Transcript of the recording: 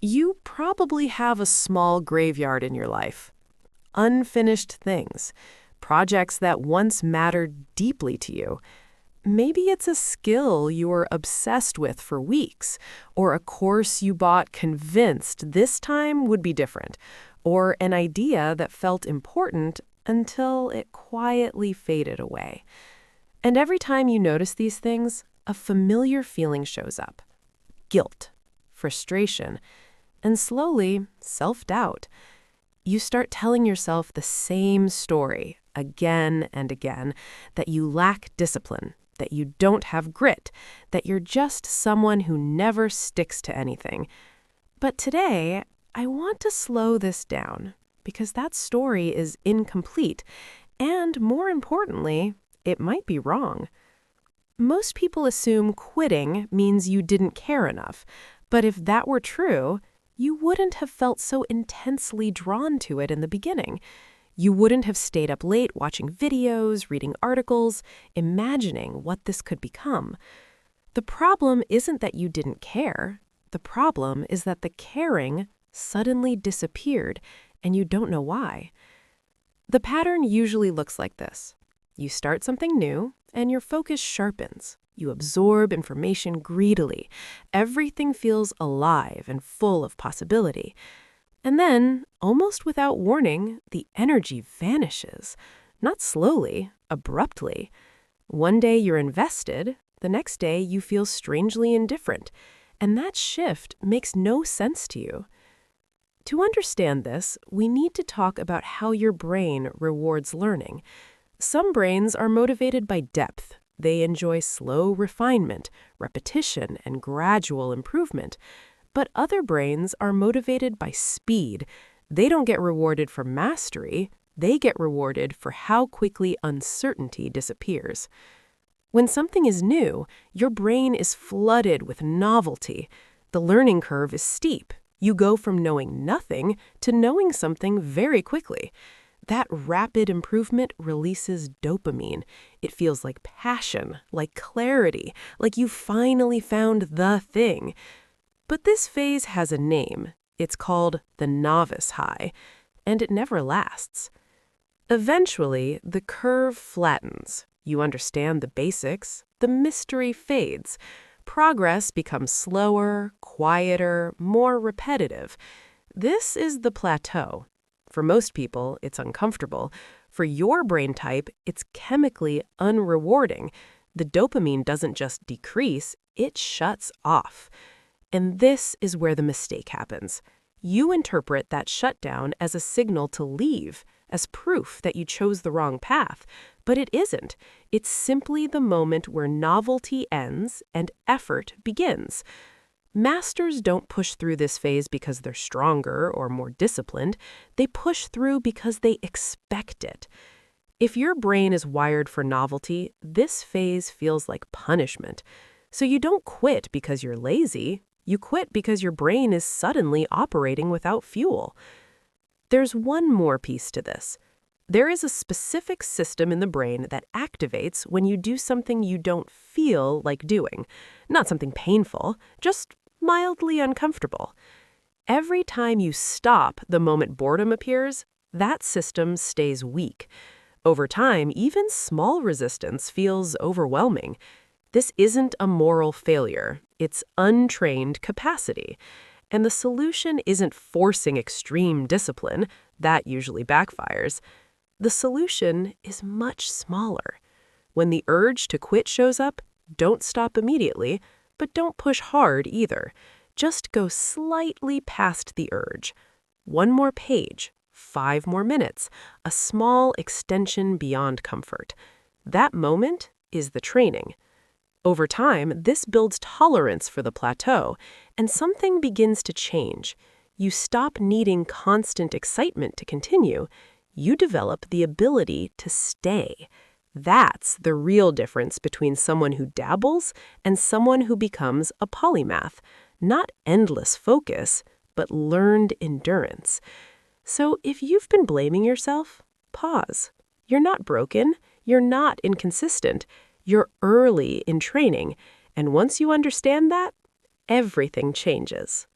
You probably have a small graveyard in your life. Unfinished things, projects that once mattered deeply to you. Maybe it's a skill you were obsessed with for weeks, or a course you bought convinced this time would be different, or an idea that felt important until it quietly faded away. And every time you notice these things, a familiar feeling shows up: guilt, frustration, and slowly, self-doubt. You start telling yourself the same story again and again, that you lack discipline, that you don't have grit, that you're just someone who never sticks to anything. But today, I want to slow this down because that story is incomplete, and more importantly, it might be wrong. Most people assume quitting means you didn't care enough, but if that were true, you wouldn't have felt so intensely drawn to it in the beginning. You wouldn't have stayed up late watching videos, reading articles, imagining what this could become. The problem isn't that you didn't care. The problem is that the caring suddenly disappeared, and you don't know why. The pattern usually looks like this. You start something new, and your focus sharpens. You absorb information greedily. Everything feels alive and full of possibility. And then, almost without warning, the energy vanishes. Not slowly, abruptly. One day you're invested, the next day you feel strangely indifferent. And that shift makes no sense to you. To understand this, we need to talk about how your brain rewards learning. Some brains are motivated by depth. They enjoy slow refinement, repetition, and gradual improvement. But other brains are motivated by speed. They don't get rewarded for mastery. They get rewarded for how quickly uncertainty disappears. When something is new, your brain is flooded with novelty. The learning curve is steep. You go from knowing nothing to knowing something very quickly. That rapid improvement releases dopamine. It feels like passion, like clarity, like you finally found the thing. But this phase has a name. It's called the novice high, and it never lasts. Eventually, the curve flattens. You understand the basics. The mystery fades. Progress becomes slower, quieter, more repetitive. This is the plateau. For most people, it's uncomfortable. For your brain type, it's chemically unrewarding. The dopamine doesn't just decrease, it shuts off. And this is where the mistake happens. You interpret that shutdown as a signal to leave, as proof that you chose the wrong path. But it isn't. It's simply the moment where novelty ends and effort begins. Masters don't push through this phase because they're stronger or more disciplined. They push through because they expect it. If your brain is wired for novelty, this phase feels like punishment. So you don't quit because you're lazy. You quit because your brain is suddenly operating without fuel. There's one more piece to this. There is a specific system in the brain that activates when you do something you don't feel like doing. Not something painful, just mildly uncomfortable. Every time you stop the moment boredom appears, that system stays weak. Over time, even small resistance feels overwhelming. This isn't a moral failure. It's untrained capacity. And the solution isn't forcing extreme discipline. That usually backfires. The solution is much smaller. When the urge to quit shows up, don't stop immediately, but don't push hard either. Just go slightly past the urge. One more page, 5 more minutes, a small extension beyond comfort. That moment is the training. Over time, this builds tolerance for the plateau, and something begins to change. You stop needing constant excitement to continue. You develop the ability to stay. That's the real difference between someone who dabbles and someone who becomes a polymath. Not endless focus, but learned endurance. So if you've been blaming yourself, pause. You're not broken. You're not inconsistent. You're early in training. And once you understand that, everything changes.